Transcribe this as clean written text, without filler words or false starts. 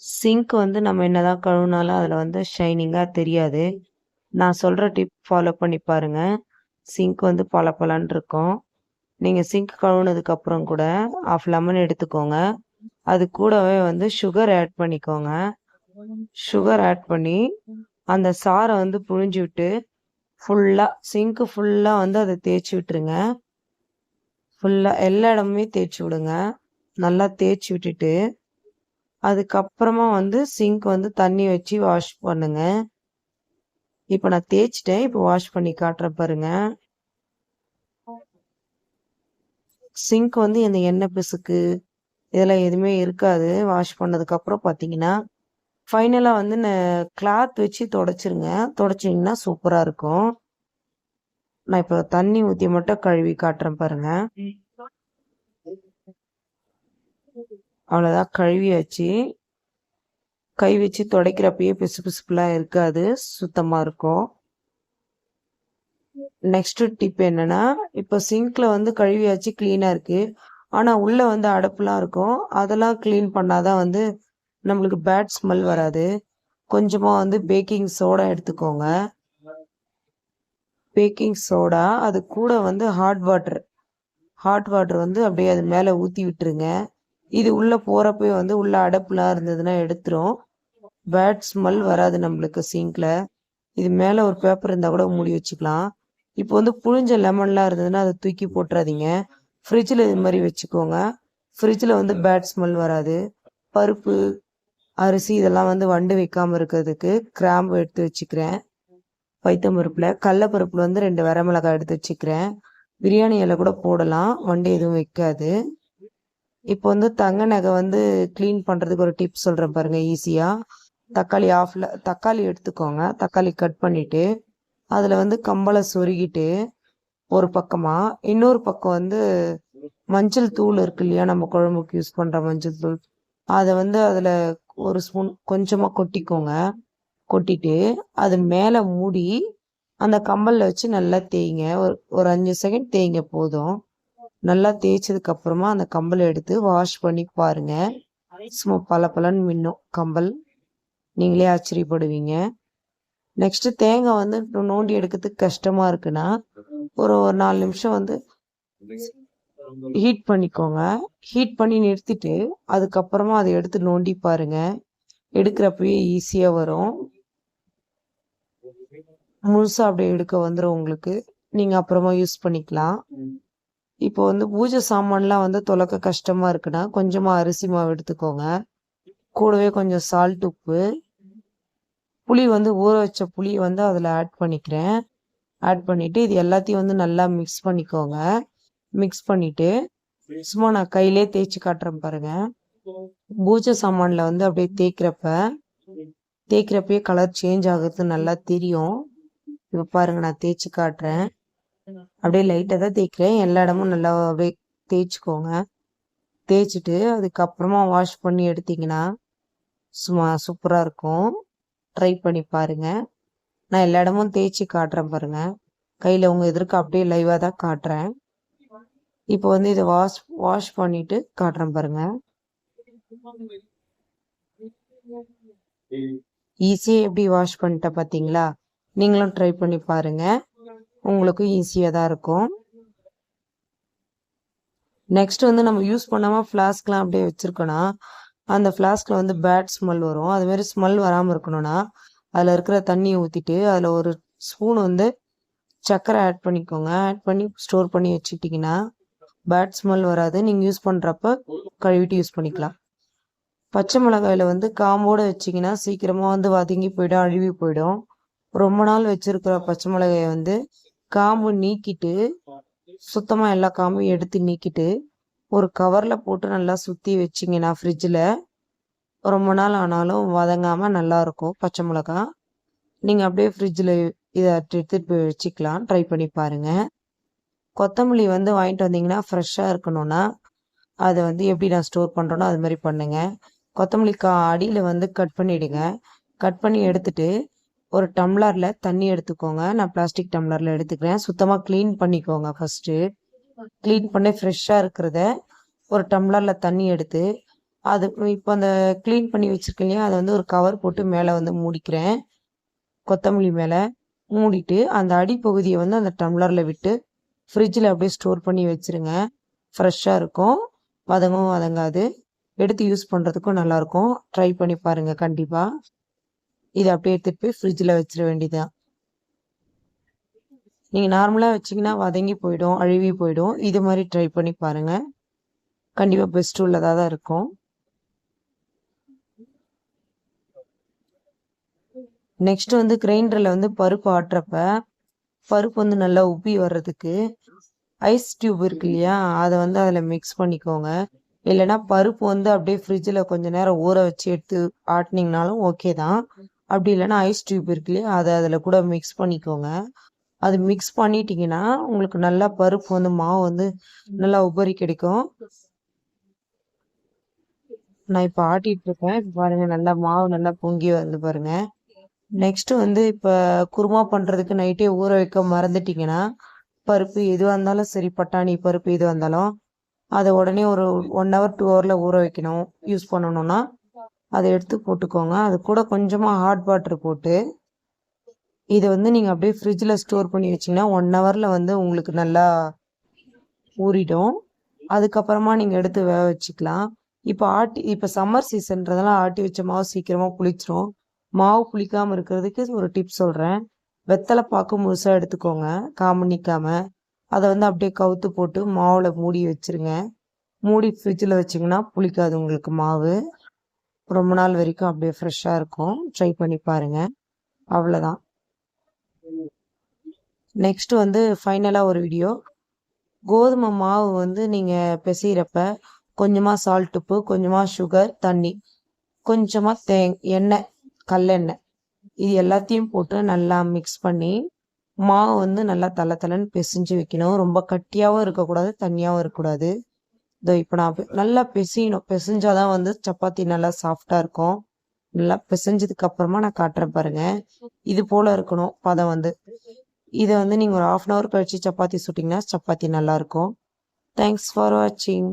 Sink வந்து நம்ம என்னதான் கழுவுனாலும் அதில் வந்து ஷைனிங்காக தெரியாது. நான் சொல்கிற டிப் ஃபாலோ பண்ணி பாருங்க. சிங்க் வந்து பளபளன்னு இருக்கும். நீங்கள் சிங்க் கழுவுனதுக்கப்புறம் கூட ஆஃப் லெமன் எடுத்துக்கோங்க. அது கூடவே வந்து சுகர் ஆட் பண்ணிக்கோங்க. சுகர் ஆட் பண்ணி அந்த சாறை வந்து புழிஞ்சு விட்டு ஃபுல்லாக சிங்க்கு ஃபுல்லாக வந்து அதை தேய்ச்சி விட்டுருங்க. ஃபுல்லாக எல்லா இடமுமே தேய்ச்சி விடுங்க. நல்லா தேய்ச்சி விட்டுட்டு அதுக்கப்புறமா வந்து சிங்க் வந்து தண்ணி வச்சு வாஷ் பண்ணுங்க. இப்போ நான் தேய்ச்சிட்டேன். இப்போ வாஷ் பண்ணி காட்டுறேன் பாருங்க. சிங்க் வந்து இந்த எண்ணெய் பிசுக்கு இதெல்லாம் எதுவுமே இருக்காது. வாஷ் பண்ணதுக்கப்புறம் பார்த்தீங்கன்னா ஃபைனலாக வந்து கிளாத் வச்சு தொடச்சிருங்க. தொடச்சிங்கன்னா சூப்பராக இருக்கும். நான் இப்போ தண்ணி ஊற்றி மட்டும் கழுவி காட்டுறேன் பாருங்க. அவ்வளோதான், கழுவியாச்சு. கை வச்சு துடைக்கிறப்பயே பிசு பிசுப்புலாம் இருக்காது, சுத்தமாக இருக்கும். நெக்ஸ்ட் டிப் என்னன்னா, இப்போ சிங்க்ல வந்து கழுவியாச்சு, கிளீனாக இருக்கு. ஆனால் உள்ளே வந்து அடைப்புலாம் இருக்கும். அதெல்லாம் க்ளீன் பண்ணாதான் வந்து நம்மளுக்கு பேட் ஸ்மெல் வராது. கொஞ்சமாக வந்து பேக்கிங் சோடா எடுத்துக்கோங்க. பேக்கிங் சோடா அது கூட வந்து ஹாட் வாட்டர் வந்து அப்படியே அது மேலே ஊற்றி விட்டுருங்க. இது உள்ளே போகிறப்ப வந்து உள்ள அடைப்புலாம் இருந்ததுன்னா எடுத்துரும். பேட் ஸ்மெல் வராது நம்மளுக்கு சிங்கில். இது மேலே ஒரு பேப்பர் இருந்தால் கூட மூடி வச்சுக்கலாம். இப்போ வந்து புழிஞ்ச லெமன்லாம் இருந்ததுன்னா அதை தூக்கி போட்டுறாதீங்க. ஃப்ரிட்ஜில் இது மாதிரி வச்சுக்கோங்க. ஃப்ரிட்ஜில் வந்து பேட் ஸ்மெல் வராது. பருப்பு, அரிசி இதெல்லாம் வந்து வண்டு வைக்காமல் இருக்கிறதுக்கு கிராம்பு எடுத்து வச்சுக்கிறேன். பைத்தம் பருப்பில் கடலப்பருப்பில் வந்து 2 வரமிளகாய் எடுத்து வச்சுக்கிறேன். பிரியாணி இலை கூட போடலாம், வண்டு எதுவும் வைக்காது. இப்போ வந்து தங்க நகை வந்து க்ளீன் பண்ணுறதுக்கு ஒரு டிப் சொல்கிறேன் பாருங்கள், ஈஸியாக. தக்காளி எடுத்துக்கோங்க. தக்காளி கட் பண்ணிவிட்டு அதில் வந்து கம்பளை சொருகிட்டு ஒரு பக்கமாக, இன்னொரு பக்கம் வந்து மஞ்சள் தூள் இருக்கு இல்லையா, நம்ம குழம்புக்கு யூஸ் பண்ணுற மஞ்சள் தூள், அதை வந்து அதில் ஒரு ஸ்பூன் கொஞ்சமாக கொட்டிக்கோங்க. கொட்டிட்டு அது மேலே மூடி அந்த கம்பலில் வச்சு நல்லா தேய்ங்க. ஒரு 5 செகண்ட் தேய்ங்க போதும். நல்லா தேய்ச்சதுக்கு அப்புறமா அந்த கம்பலை எடுத்து வாஷ் பண்ணி பாருங்க. சும்மா பளபளன்னு மின்னும் கம்பல். நீங்களே ஆச்சரியப்படுவீங்க. நெக்ஸ்ட் தேங்காய் வந்து நோண்டி எடுக்கிறதுக்கு கஷ்டமா இருக்குன்னா ஒரு 4 நிமிஷம் வந்து ஹீட் பண்ணிக்கோங்க. ஹீட் பண்ணி நிறுத்திட்டு அதுக்கப்புறமா அதை எடுத்து நோண்டி பாருங்க. எடுக்கிறப்பவே ஈஸியா வரும். முழுசா அப்படியே எடுக்க வந்துடும் உங்களுக்கு. நீங்க அப்புறமா யூஸ் பண்ணிக்கலாம். இப்போ வந்து பூஜை சாமான்லாம் வந்து துலக்க கஷ்டமா இருக்குன்னா கொஞ்சமா அரிசி மாவு எடுத்துக்கோங்க. கூடவே கொஞ்சம் சால்ட், உப்பு, புளி வந்து ஊற வச்ச புளியை வந்து அதில் ஆட் பண்ணிக்கிறேன். ஆட் பண்ணிட்டு இது எல்லாத்தையும் வந்து நல்லா மிக்ஸ் பண்ணிக்கோங்க. மிக்ஸ் பண்ணிட்டு சும்மா நான் கையிலே தேய்ச்சி காட்டுறேன் பாருங்க. பூஜை சாமான்ல வந்து அப்படியே தேய்க்கிறப்பயே கலர் சேஞ்ச் ஆகுறது நல்லா தெரியும். இப்போ பாருங்க, நான் தேய்ச்சி காட்டுறேன். அப்படியே லைட்டாக தான் தேய்க்கிறேன். எல்லா இடமும் நல்லா அப்படியே தேய்ச்சிக்கோங்க. தேய்ச்சிட்டு அதுக்கப்புறமா வாஷ் பண்ணி எடுத்தீங்கன்னா சும்மா சூப்பராக இருக்கும். ட்ரை பண்ணி பாருங்க. நான் எல்லா இடமும் தேய்ச்சி காட்டுறேன் பாருங்க. கையில் உங்கள் எதிர்க்க அப்படியே லைவாக தான் காட்டுறேன். இப்போ வந்து இதை வாஷ் பண்ணிட்டு காட்டுறேன் பாருங்க. ஈஸியாக எப்படி வாஷ் பண்ணிட்ட பார்த்தீங்களா? நீங்களும் ட்ரை பண்ணி பாருங்க. உங்களுக்கும் ஈஸியாக தான் இருக்கும். நெக்ஸ்ட் வந்து நம்ம யூஸ் பண்ணாமல் ஃப்ளாஸ்க்லாம் அப்படியே வச்சுருக்கோன்னா அந்த ஃப்ளாஸ்கில் வந்து பேட் ஸ்மெல் வரும். அதுமாரி ஸ்மெல் வராமல் இருக்கணும்னா அதில் இருக்கிற தண்ணியை ஊற்றிட்டு அதில் ஒரு ஸ்பூன் வந்து சர்க்கரை ஆட் பண்ணிக்கோங்க. ஆட் பண்ணி ஸ்டோர் பண்ணி வச்சுட்டிங்கன்னா பேட் ஸ்மெல் வராது. நீங்கள் யூஸ் பண்ணுறப்ப கழுவிட்டு யூஸ் பண்ணிக்கலாம். பச்சை மிளகாயில் வந்து காம்போடு வச்சிங்கன்னா சீக்கிரமாக வந்து வதங்கி போயிடும், அழுவி போயிடும். ரொம்ப நாள் வச்சுருக்கிற பச்சை மிளகாயை வந்து காம்பு நீக்கிட்டு சுத்தமாக எல்லா காம்பையும் எடுத்து நீக்கிட்டு ஒரு கவரில் போட்டு நல்லா சுற்றி வச்சிங்கன்னா ஃப்ரிட்ஜில் ரொம்ப நாள் ஆனாலும் வதங்காமல் நல்லாயிருக்கும் பச்சை மிளகா. நீங்கள் அப்படியே ஃப்ரிட்ஜில் இதை எடுத்துகிட்டு போய் வச்சுக்கலாம். ட்ரை பண்ணி பாருங்கள். கொத்தமல்லி வந்து வாங்கிட்டு வந்தீங்கன்னா ஃப்ரெஷ்ஷாக இருக்கணும்னா அதை வந்து எப்படி நான் ஸ்டோர் பண்ணுறேனோ அது மாதிரி பண்ணுங்கள். கொத்தமல்லி அடியில் வந்து கட் பண்ணிவிடுங்க. கட் பண்ணி எடுத்துட்டு ஒரு டம்ளரில் தண்ணி எடுத்துக்கோங்க. நான் பிளாஸ்டிக் டம்ளரில் எடுத்துக்கிறேன். சுத்தமாக க்ளீன் பண்ணிக்கோங்க. ஃபஸ்ட்டு க்ளீன் பண்ணி ஃப்ரெஷ்ஷாக இருக்கிறத ஒரு டம்ளரில் தண்ணி எடுத்து அது இப்போ அந்த க்ளீன் பண்ணி வச்சிருக்கேன் இல்லையா, அதை வந்து ஒரு கவர் போட்டு மேலே வந்து மூடிக்கிறேன். கொத்தமல்லி மேலே மூடிட்டு அந்த அடிப்பகுதியை வந்து அந்த டம்ளரில் விட்டு ஃப்ரிட்ஜில் அப்படியே ஸ்டோர் பண்ணி வச்சுருங்க. ஃப்ரெஷ்ஷாக இருக்கும், வதங்கவும் வதங்காது, எடுத்து யூஸ் பண்ணுறதுக்கும் நல்லாயிருக்கும். ட்ரை பண்ணி பாருங்கள் கண்டிப்பாக. இதை அப்படியே எடுத்துகிட்டு போய் ஃப்ரிட்ஜில் வச்சிட வேண்டியதுதான். நீங்கள் நார்மலாக வச்சிங்கன்னா வதங்கி போயிடும், அழுவி போயிடும். இது மாதிரி ட்ரை பண்ணி பாருங்கள், கண்டிப்பாக பெஸ்ட் உள்ளதாக தான் இருக்கும். நெக்ஸ்ட் வந்து கிரைண்டரில் வந்து பருப்பு ஆட்டுறப்ப பருப்பு வந்து நல்லா உப்பி வர்றதுக்கு ஐஸ் டியூப் இருக்கு இல்லையா, அதை வந்து அதில் மிக்ஸ் பண்ணிக்கோங்க. இல்லைன்னா பருப்பு வந்து அப்படியே ஃப்ரிட்ஜில் கொஞ்சம் நேரம் ஊற வச்சு எடுத்து ஆட்டினீங்கனாலும் ஓகே தான். அப்படி இல்லைன்னா ஐஸ் டியூப் இருக்கு இல்லையா, அதை அதில் கூட மிக்ஸ் பண்ணிக்கோங்க. அது மிக்ஸ் பண்ணிட்டீங்கன்னா உங்களுக்கு நல்லா பருப்பு வந்து மாவு வந்து நல்லா உபரி கிடைக்கும். நான் இப்போ ஆட்டிட்டு இருக்கேன், பாருங்க நல்லா மாவு நல்லா பொங்கி வந்து பாருங்க. நெக்ஸ்ட் வந்து இப்போ குருமா பண்ணுறதுக்கு நைட்டே ஊற வைக்க மறந்துட்டிங்கன்னா, பருப்பு எதுவாக இருந்தாலும் சரி, பட்டாணி பருப்பு எதுவாக இருந்தாலும் அதை உடனே ஒரு 1 hour 2 hour ஊற வைக்கணும் யூஸ் பண்ணணும்னா, அதை எடுத்து போட்டுக்கோங்க. அது கூட கொஞ்சமாக ஹாட் வாட்டர் போட்டு இதை வந்து நீங்கள் அப்படியே ஃப்ரிட்ஜில் ஸ்டோர் பண்ணி வச்சிங்கன்னா 1 hour வந்து உங்களுக்கு நல்லா ஊறிடும். அதுக்கப்புறமா நீங்கள் எடுத்து வேக வச்சுக்கலாம். இப்போ சம்மர் சீசன்றதுனால ஆட்டி வச்ச மாவு சீக்கிரமாக புளிச்சிரும். மாவு புளிக்காமல் இருக்கிறதுக்கு ஒரு டிப்ஸ் சொல்கிறேன். வெத்தலை பாக்கு முழுசாக எடுத்துக்கோங்க, காம்பு நிற்காம. அதை வந்து அப்படியே கவுத்து போட்டு மாவில் மூடி வச்சிருங்க. மூடி ஃப்ரிட்ஜில் வச்சிங்கன்னா புளிக்காது உங்களுக்கு மாவு. ரொம்ப நாள் வரைக்கும் அப்படியே ஃப்ரெஷ்ஷாக இருக்கும். ட்ரை பண்ணி பாருங்கள். அவ்வளோதான். நெக்ஸ்ட் வந்து ஃபைனலாக ஒரு வீடியோ. கோதுமை மாவு வந்து நீங்கள் பிசைகிறப்ப கொஞ்சமாக சால்ட் உப்பு, கொஞ்சமாக சுகர், தண்ணி, கொஞ்சமாக எண்ணெய், கல்லெண்ணெய், இது எல்லாத்தையும் போட்டு நல்லா மிக்ஸ் பண்ணி மாவு வந்து நல்லா தளன்னு பிசைஞ்சு வைக்கணும். ரொம்ப கட்டியாகவும் இருக்கக்கூடாது, தண்ணியாகவும் இருக்கக்கூடாது. இதோ இப்போ நான் நல்லா பிசையணும். பிசைஞ்சாதான் வந்து சப்பாத்தி நல்லா சாஃப்டாக இருக்கும். நல்லா பிசைஞ்சதுக்கு அப்புறமா நான் காட்டுறேன் பாருங்க. இது போல இருக்கணும் பதம் வந்து. இதை வந்து நீங்கள் ஒரு 1/2 hour கழிச்சு சப்பாத்தி சுட்டிங்கன்னா சப்பாத்தி நல்லாயிருக்கும். தேங்க்ஸ் ஃபார் வாட்சிங்.